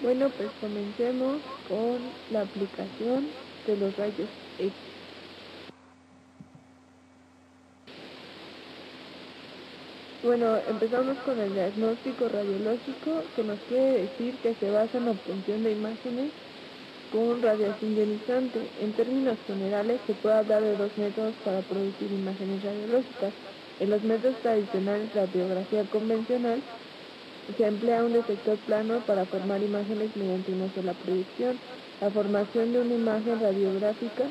Bueno, pues comencemos con la aplicación de los rayos X. Bueno, empezamos con el diagnóstico radiológico, que nos quiere decir que se basa en la obtención de imágenes con radiación ionizante. En términos generales, se puede hablar de dos métodos para producir imágenes radiológicas. En los métodos tradicionales, la radiografía convencional, se emplea un detector plano para formar imágenes mediante una sola proyección. La formación de una imagen radiográfica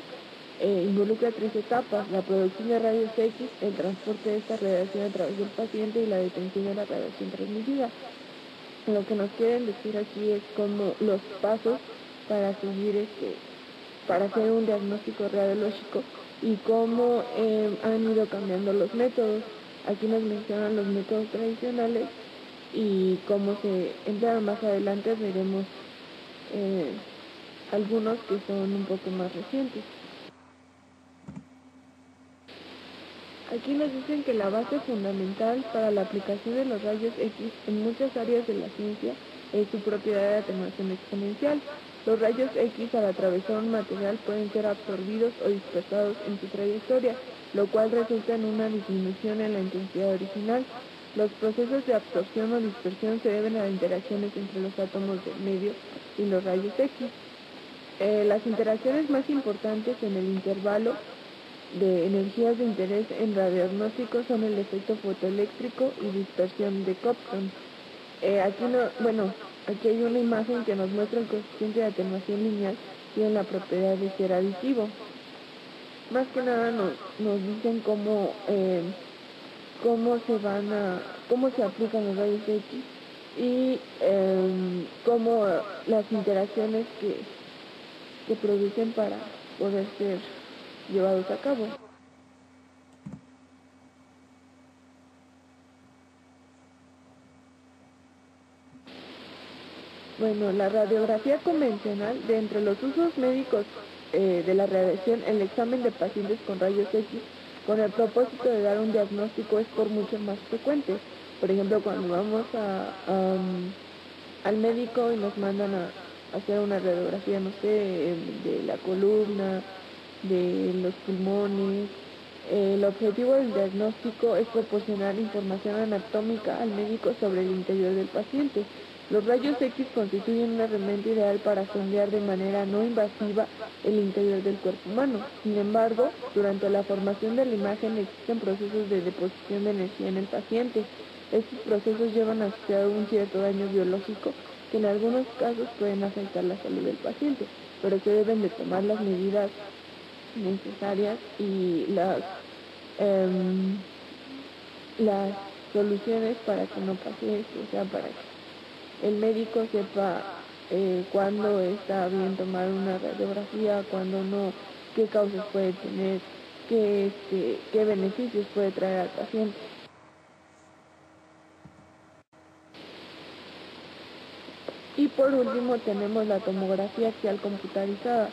involucra tres etapas: la producción de rayos X, el transporte de esta radiación a través del paciente y la detención de la radiación transmitida. Lo que nos quieren decir aquí es como los pasos para seguir para hacer un diagnóstico radiológico y cómo han ido cambiando los métodos. Aquí nos mencionan los métodos tradicionales y cómo se emplean. Más adelante veremos algunos que son un poco más recientes. Aquí nos dicen que la base fundamental para la aplicación de los rayos X en muchas áreas de la ciencia es su propiedad de atenuación exponencial. Los rayos X al atravesar un material pueden ser absorbidos o dispersados en su trayectoria, lo cual resulta en una disminución en la intensidad original. Los procesos de absorción o dispersión se deben a interacciones entre los átomos del medio y los rayos X. Las interacciones más importantes en el intervalo de energías de interés en radiodiagnóstico son el efecto fotoeléctrico y dispersión de Compton. Aquí hay una imagen que nos muestra el coeficiente de atenuación lineal y en la propiedad de ser aditivo. Más que nada nos dicen cómo se aplican los rayos X y cómo las interacciones que producen para poder ser llevados a cabo. Bueno, la radiografía convencional, de entre los usos médicos de la radiación, el examen de pacientes con rayos X con el propósito de dar un diagnóstico es por mucho más frecuente. Por ejemplo, cuando vamos al médico y nos mandan a hacer una radiografía, no sé, de la columna, de los pulmones. El objetivo del diagnóstico es proporcionar información anatómica al médico sobre el interior del paciente. Los rayos X constituyen una herramienta ideal para sondear de manera no invasiva el interior del cuerpo humano. Sin embargo, durante la formación de la imagen existen procesos de deposición de energía en el paciente. Estos procesos llevan asociado un cierto daño biológico que en algunos casos pueden afectar la salud del paciente, pero se deben de tomar las medidas necesarias y las soluciones para que no pase esto, o sea, para que el médico sepa cuándo está bien tomar una radiografía, cuándo no, qué causas puede tener, qué beneficios puede traer al paciente. Y por último tenemos la tomografía axial computarizada.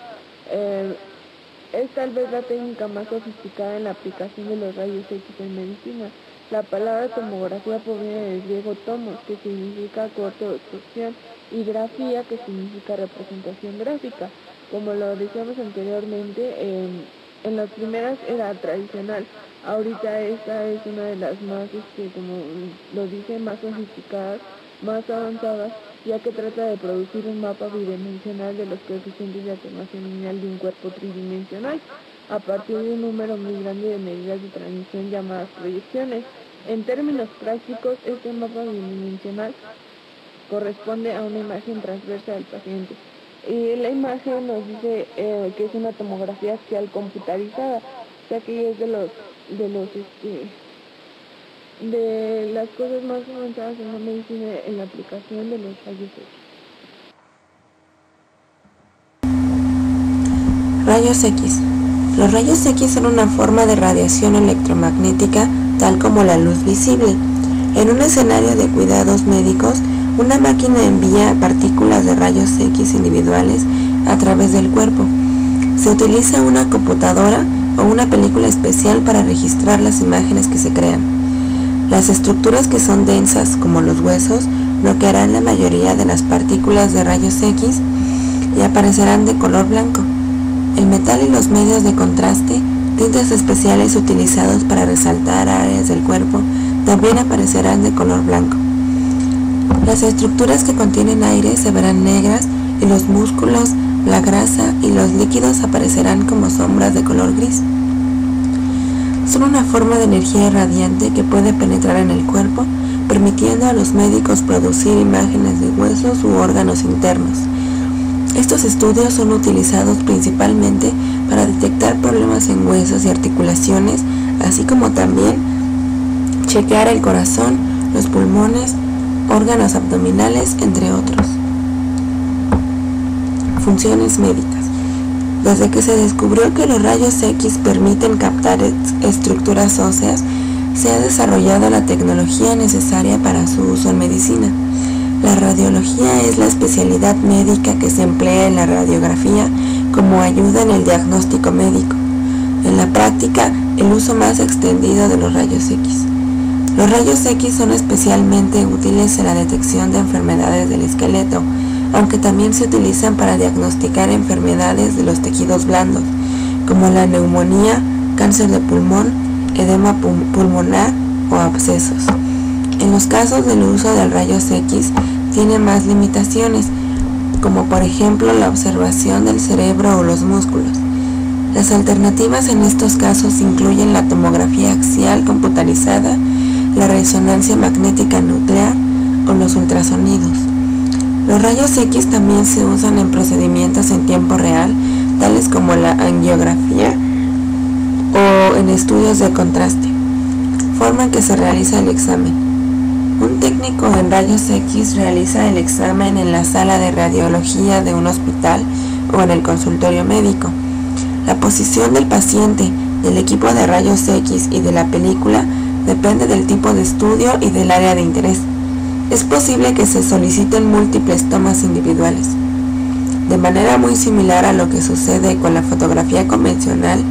Es tal vez la técnica más sofisticada en la aplicación de los rayos X en medicina. La palabra tomografía proviene del griego tomos, que significa corte o extrusión, y grafía, que significa representación gráfica. Como lo decíamos anteriormente, en las primeras era tradicional. Ahorita esta es una de las más, como lo dice, más sofisticadas, más avanzadas, ya que trata de producir un mapa bidimensional de los coeficientes de atenuación lineal de un cuerpo tridimensional a partir de un número muy grande de medidas de transmisión llamadas proyecciones. En términos prácticos, este mapa bidimensional corresponde a una imagen transversa del paciente. Y la imagen nos dice que es una tomografía axial computarizada, o sea que es de las cosas más avanzadas en la medicina en la aplicación de los rayos X. Rayos X. Los rayos X son una forma de radiación electromagnética tal como la luz visible. En un escenario de cuidados médicos, una máquina envía partículas de rayos X individuales a través del cuerpo. Se utiliza una computadora o una película especial para registrar las imágenes que se crean. Las estructuras que son densas, como los huesos, bloquearán la mayoría de las partículas de rayos X y aparecerán de color blanco. El metal y los medios de contraste, tintes especiales utilizados para resaltar áreas del cuerpo, también aparecerán de color blanco. Las estructuras que contienen aire se verán negras y los músculos, la grasa y los líquidos aparecerán como sombras de color gris. Son una forma de energía radiante que puede penetrar en el cuerpo, permitiendo a los médicos producir imágenes de huesos u órganos internos. Estos estudios son utilizados principalmente para detectar problemas en huesos y articulaciones, así como también chequear el corazón, los pulmones, órganos abdominales, entre otros. Funciones médicas. Desde que se descubrió que los rayos X permiten captar estructuras óseas, se ha desarrollado la tecnología necesaria para su uso en medicina. La radiología es la especialidad médica que se emplea en la radiografía como ayuda en el diagnóstico médico. En la práctica, el uso más extendido de los rayos X. Los rayos X son especialmente útiles en la detección de enfermedades del esqueleto, aunque también se utilizan para diagnosticar enfermedades de los tejidos blandos, como la neumonía, cáncer de pulmón, edema pulmonar o abscesos. En los casos del uso de rayos X tiene más limitaciones, como por ejemplo la observación del cerebro o los músculos. Las alternativas en estos casos incluyen la tomografía axial computarizada, la resonancia magnética nuclear o los ultrasonidos. Los rayos X también se usan en procedimientos en tiempo real, tales como la angiografía o en estudios de contraste, forma en que se realiza el examen. Un técnico en rayos X realiza el examen en la sala de radiología de un hospital o en el consultorio médico. La posición del paciente, del equipo de rayos X y de la película depende del tipo de estudio y del área de interés. Es posible que se soliciten múltiples tomas individuales. De manera muy similar a lo que sucede con la fotografía convencional,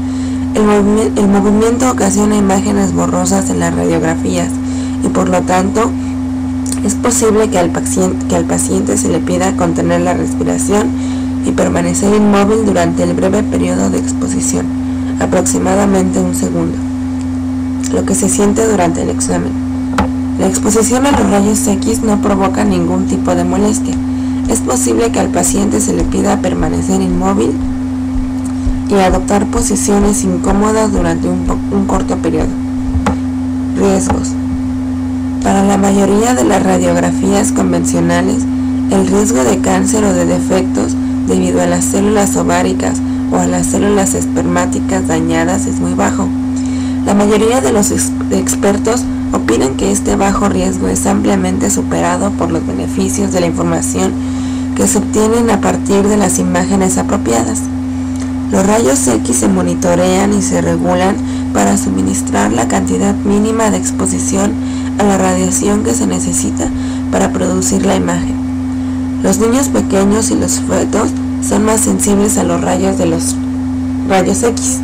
el movimiento ocasiona imágenes borrosas en las radiografías y por lo tanto es posible que al paciente se le pida contener la respiración y permanecer inmóvil durante el breve periodo de exposición, aproximadamente un segundo, lo que se siente durante el examen. La exposición a los rayos X no provoca ningún tipo de molestia. Es posible que al paciente se le pida permanecer inmóvil y adoptar posiciones incómodas durante un corto periodo. Riesgos. Para la mayoría de las radiografías convencionales, el riesgo de cáncer o de defectos debido a las células ováricas o a las células espermáticas dañadas es muy bajo. La mayoría de los expertos opinan que este bajo riesgo es ampliamente superado por los beneficios de la información que se obtienen a partir de las imágenes apropiadas. Los rayos X se monitorean y se regulan para suministrar la cantidad mínima de exposición a la radiación que se necesita para producir la imagen. Los niños pequeños y los fetos son más sensibles a los rayos de los rayos X.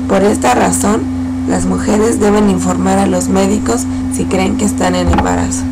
Por esta razón, las mujeres deben informar a los médicos si creen que están en embarazo.